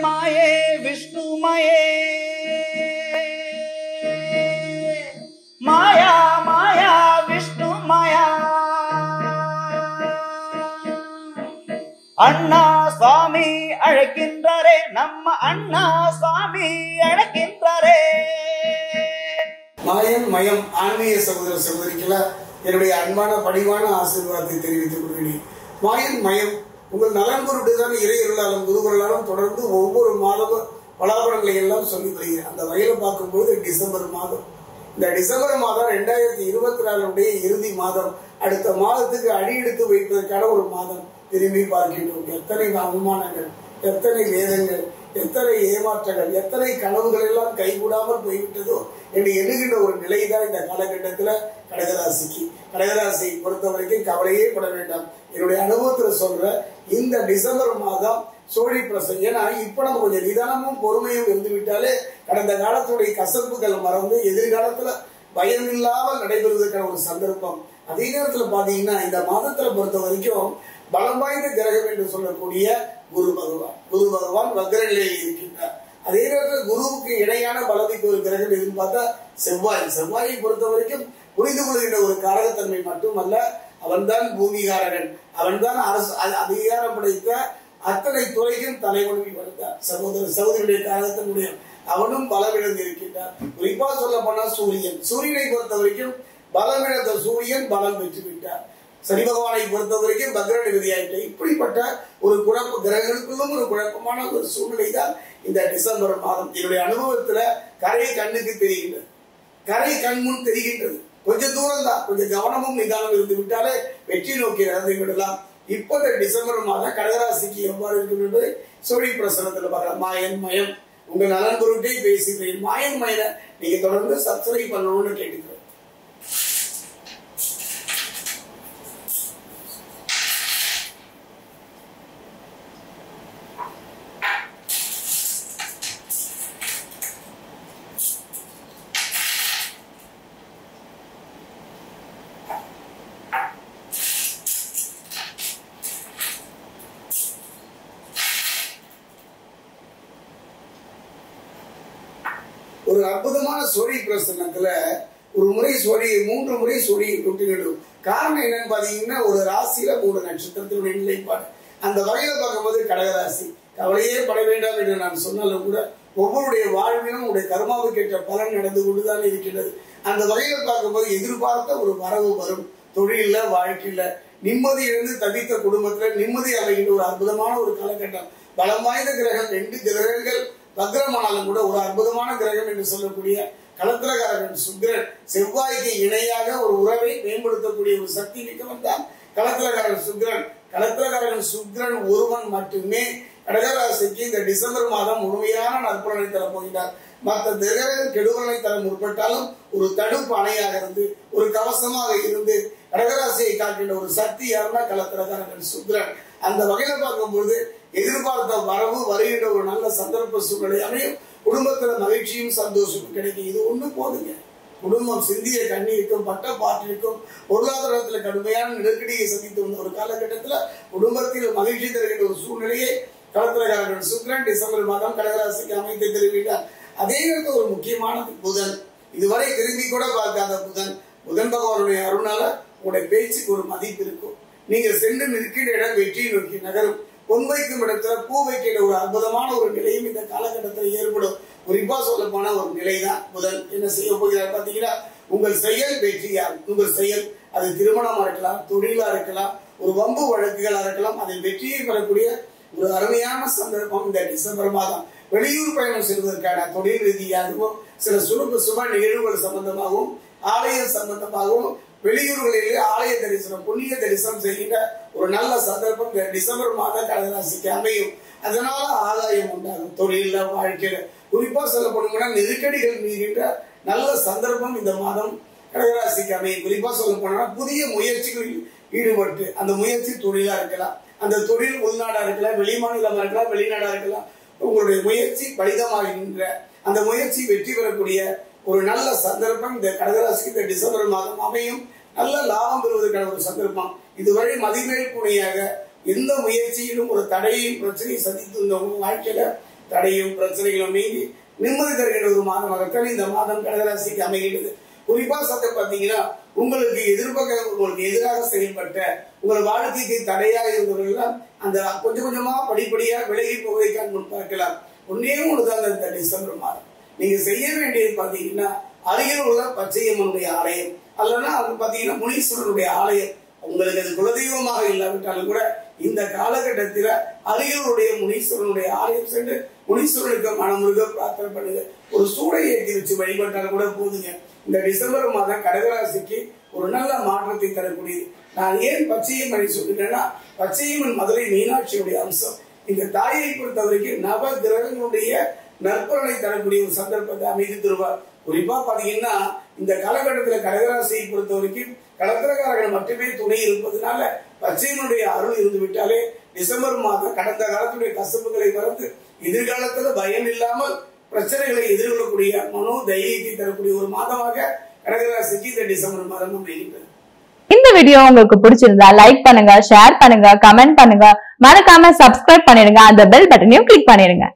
माये विष्णुमये माया माया विष्णुमया अण्णा स्वामी अழைக்கின்றாரே நம்ம அண்ணா சுவாமி அழைக்கின்றாரே. மாயன் மயம் ஆன்மீக சகோதர சகோதரிகளா என்னுடைய அன்பான பணிவான ஆசீர்வாதத்தை தெரிவித்துக் கொள்கிறேன். மாயன் மயம் உங்கள் நலன் பொருட்டுதான் இறையருளாலும் குருவர்களாலும் தொடர்ந்து ஒவ்வொரு மாதமும் பலாபலங்களை எல்லாம் சொல்லி வருகிறேன். அந்த வகையில பார்க்கும்போது டிசம்பர் மாதம், இந்த டிசம்பர் மாதம் 2024 இறுதி மாதம், அடுத்த மாதத்துக்கு அடியெடுத்து வைப்பதற்கான ஒரு மாதம். திரும்பி பார்க்கின்றோம். எத்தனை அவமானங்கள், எத்தனை வேதங்கள், எத்தனை ஏமாற்றங்கள், எத்தனை கனவுகள் எல்லாம் கைகூடாமல் போய்விட்டதோ என்று எண்ணுகின்ற ஒரு நிலைதான் இந்த காலகட்டத்தில் கடகராசிக்கு. கடகராசியை பொறுத்த வரைக்கும் கவலையே பட வேண்டாம். என்னுடைய அனுபவத்துல சொல்ற இந்த டிசம்பர் மாதம் சோழி பிரசம். ஏன்னா இப்ப நம்ம கொஞ்சம் நிதானமும் பொறுமையும் இருந்து விட்டாலே கடந்த காலத்துடைய கசப்புகள் மறந்து எதிர்காலத்துல பயம் இல்லாமல் நடைபெறுவதற்கான ஒரு சந்தர்ப்பம். அதே நேரத்துல பாத்தீங்கன்னா இந்த மாதத்துல பொறுத்த வரைக்கும் பலம் வாய்ந்த கிரகம் என்று சொல்லக்கூடிய குரு பகவான் வக்ர நிலையில் இருக்கின்றார். அதே நேரத்தில் குருவுக்கு இணையான பலமிக்க ஒரு கிரகம் எதுன்னு பார்த்தா செவ்வாயை பொறுத்த வரைக்கும் புரிந்து கொள்கின்ற ஒரு காரகத்தன்மை மட்டுமல்ல, அவன்தான் பூமிகாரகன், அவன்தான் அரசு அதிகாரம் படைத்த அத்தனை துறைக்கும் தலைவனுக்கு வந்தார். சகோதரனுடைய காரகத்தினுடைய அவனும் பலமிழந்து இருக்கின்றார். குறிப்பா சொல்ல போனா சூரியனை பொறுத்த வரைக்கும் பலமிழந்த சூரியன் பலம் பெற்று விட்டார். சனி பகவானை பொறுத்த வரைக்கும் வக்ரநிவதியாயிட்டு. இப்படிப்பட்ட ஒரு குழப்ப கிரகங்களுக்குள்ளும் ஒரு குழப்பமான ஒரு சூழ்நிலை தான் இந்த டிசம்பர் மாதம். என்னுடைய அனுபவத்துல கரை கண்ணுக்கு தெரிகின்றது, கரை கண் முன் தெரிகின்றது. கொஞ்சம் தூரம் தான், கொஞ்சம் கவனமும் நிதானம் இருந்து விட்டாலே வெற்றி நோக்கி நடந்து விடலாம். இப்போ இந்த டிசம்பர் மாதம் கடகராசிக்கு எவ்வாறு இருக்கும் என்பதை சோழி பிரசனத்துல பார்க்கலாம். மாயன் மயம் உங்கள் நலன் பொருட்டே பேசுகிறேன். மாயன் மயனை நீங்க தொடர்ந்து சப்ஸ்கிரைப் பண்ணணும்னு கேட்டுக்கிறேன். ஒரு அற்புதமான சோழி பிரசன்னத்துல ஒரு முறை சோழியை 3 முறை சோழியை தொட்டுவிடும். காரணம் என்னன்னு பாத்தீங்கன்னா ஒரு ராசியில 3 நட்சத்திரத்தினுடைய நிலைப்பாடு. அந்த வகையில பார்க்கும்போது கடகராசி கவலையே பட வேண்டாம் என்று நான் சொன்னாலும் கூட ஒவ்வொருடைய வாழ்விலும் உடைய கர்மாவுக்கு ஏற்ற பலன் நடந்து கொண்டுதான் இருக்கின்றது. அந்த வகையில பார்க்கும்போது எதிர்பார்த்த ஒரு வரவு வரும். தொழில வாழ்க்கையில நிம்மதி இழந்து தவித்த குடும்பத்துல நிம்மதி அமைகின்ற ஒரு அற்புதமான ஒரு காலகட்டம். பலம் வாய்ந்த கிரகம் 2 கிரகங்கள் வக்ரமானாலும் கூட ஒரு அற்புதமான கிரகம் என்று சொல்லக்கூடிய களத்திரகாரகன் சுக்கிரன் செவ்வாய்க்கு இணையாக ஒரு உறவை மேம்படுத்தக்கூடிய ஒரு சக்தி மிக்கவன் தான் களத்திரகாரகன் சுக்கிரன். களத்திரகாரகன் சுக்கிரன் ஒருவன் மட்டுமே கடகராசிக்கு இந்த டிசம்பர் மாதம் முழுமையான நற்பலனை தர போகிறார். மற்ற கிரகங்கள் கெடுபலனை தர முற்பட்டாலும் ஒரு தடுப்பு அணையாக இருந்து ஒரு கவசமாக இருந்து கடகராசியை காக்கின்ற ஒரு சக்தி யாருன்னா களத்திரகாரகன் சுக்கிரன். அந்த வகையில பார்க்கும்போது எதிர்பார்த்த வரவு வருகின்ற ஒரு நல்ல சந்தர்ப்ப சூழ்நிலை அமையும். குடும்பத்துல மகிழ்ச்சியும் சந்தோஷமும் கிடைக்கும். இது ஒண்ணு போதுங்க. குடும்பம் சிந்திய கண்ணீருக்கும் பட்ட பாட்டிற்கும் பொருளாதாரத்துல கடுமையான நெருக்கடியை சந்தித்து வந்த ஒரு காலகட்டத்துல குடும்பத்தில் மகிழ்ச்சி தருகின்ற ஒரு சூழ்நிலையை களத்திரகாரகன் சுக்கிரன் டிசம்பர் மாதம் கடகராசிக்கு அமைத்து தருகிறார். அதே நேரத்தில் ஒரு முக்கியமானது புதன். இதுவரை திரும்பி கூட பார்க்காத புதன் பகவானுடைய அருணால உங்களுடைய பேச்சுக்கு ஒரு மதிப்பு இருக்கும். நீங்க சென்று நிற்கிற இடம் வெற்றி நோக்கி நகரும். பொன் வைக்கும் இடத்துல பூ வைக்கிற ஒரு அற்புதமான ஒரு நிலையும் இந்த காலகட்டத்தில் ஏற்படும். குறிப்பா சொல்ல போன ஒரு நிலைதான் புதன் என்ன செய்ய போகிறார் பாத்தீங்கன்னா, உங்கள் செயல் வெற்றியாகும். உங்கள் செயல் அது திருமணமா இருக்கலாம், தொழிலா இருக்கலாம், ஒரு வம்பு வழக்குகளா இருக்கலாம், அதில் வெற்றியை பெறக்கூடிய ஒரு அருமையான சந்தர்ப்பம் இந்த டிசம்பர் மாதம். வெளியூர் பயணம் செல்வதற்கான தொழில் ரீதியாகவும் சில சுப நிகழ்வுகள் சம்பந்தமாகவும் ஆலயம் சம்பந்தமாகவும் வெளியூர்களிலே ஆலய தரிசனம் புண்ணிய தரிசனம் செய்கின்ற ஒரு நல்ல சந்தர்ப்பம் டிசம்பர் மாதம் கடகராசிக்கு அமையும். அதனால ஆதாயம் உண்டாகும். தொழில வாழ்க்கையில குறிப்பா சொல்லப்படும்னா நெருக்கடிகள் மீறுகின்ற நல்ல சந்தர்ப்பம் இந்த மாதம் கடகராசிக்கு அமையும். குறிப்பா சொல்ல போனா புதிய முயற்சிகளில் ஈடுபட்டு அந்த முயற்சி தொழிலா இருக்கலாம், அந்த தொழில் உள்நாடா இருக்கலாம், வெளிமாநிலமா இருக்கலாம், வெளிநாடா இருக்கலாம். உங்களுடைய முயற்சி பலிதமாகின்ற அந்த முயற்சி வெற்றி பெறக்கூடிய ஒரு நல்ல சந்தர்ப்பம் இந்த கடகராசிக்கு இந்த டிசம்பர் மாதம் அமையும். நல்ல லாபம் பெறுவதற்கான ஒரு சந்தர்ப்பம். இதுவரை மதிமேல் புனையாக எந்த முயற்சியிலும் ஒரு தடையும் பிரச்சனையும் சந்தித்து வாழ்க்கையில தடையும் பிரச்சனைகளும் நீங்கி நிம்மதி தருகின்ற ஒரு மாதமாகத்தான் இந்த மாதம் கடகராசிக்கு அமைகிறது. குறிப்பா சத்தம் பார்த்தீங்கன்னா உங்களுக்கு உங்களுக்கு எதிராக செயல்பட்ட உங்கள் வாழ்க்கைக்கு தடையாக இருந்தவர்கள் அந்த கொஞ்சம் கொஞ்சமா படிப்படியா விலகி போவதை முன் பார்க்கலாம். ஒன்னே ஒண்ணுதான் இந்த டிசம்பர் மாதம் நீங்க செய்ய வேண்டியது பாத்தீங்கன்னா அருகில் உள்ள பச்சையம்மனுடைய ஆலயம் அல்லனா அது பாத்தீங்கன்னா முனீஸ்வரனுடைய ஆலயம். உங்களுக்கு அது குலதெய்வமாக இல்லாவிட்டாலும் கூட இந்த காலகட்டத்தில அருகிலுடைய முனீஸ்வரனுடைய ஆலயம் சென்று முனீஸ்வரனுக்கு மனமுருக பிரார்த்தனை பண்ணுங்க. ஒரு சூடை ஏற்றி வச்சு வழிபட்டாலும் கூட போதுங்க. இந்த டிசம்பர் மாதம் கடகராசிக்கு ஒரு நல்ல மாற்றத்தை தரக்கூடியது. நான் ஏன் பச்சையம்மனை சொல்லிட்டேன்னா பச்சையம்மன் மதுரை மீனாட்சியுடைய அம்சம். இந்த தாயை பொறுத்த வரைக்கும் நவ கிரகங்களுடைய நற்பலனை தரக்கூடிய ஒரு சந்தர்ப்பத்தை அமைத்து தருவார். குறிப்பா பாத்தீங்கன்னா இந்த காலகட்டத்தில் கடகராசியை பொறுத்த வரைக்கும் கடத்திரக்காரர்கள் மட்டுமே துணை இருப்பதனால பச்சையம்மனுடைய அருள் இருந்து விட்டாலே டிசம்பர் மாதம் கடந்த காலத்துடைய கசப்புகளை மறந்து எதிர்காலத்துல பயம் இல்லாமல் பிரச்சனைகளை எதிர்கொள்ளக்கூடிய மனோ தைரியத்தை தரக்கூடிய ஒரு மாதமாக கடகராசிக்கு இந்த டிசம்பர் மாதம் அமைகின்றது. இந்த வீடியோ உங்களுக்கு பிடிச்சிருந்தா லைக் பண்ணுங்க, ஷேர் பண்ணுங்க, கமெண்ட் பண்ணுங்க, மறக்காம சப்ஸ்கிரைப் பண்ணிடுங்க, அந்த பெல் பட்டனையும் கிளிக் பண்ணிடுங்க.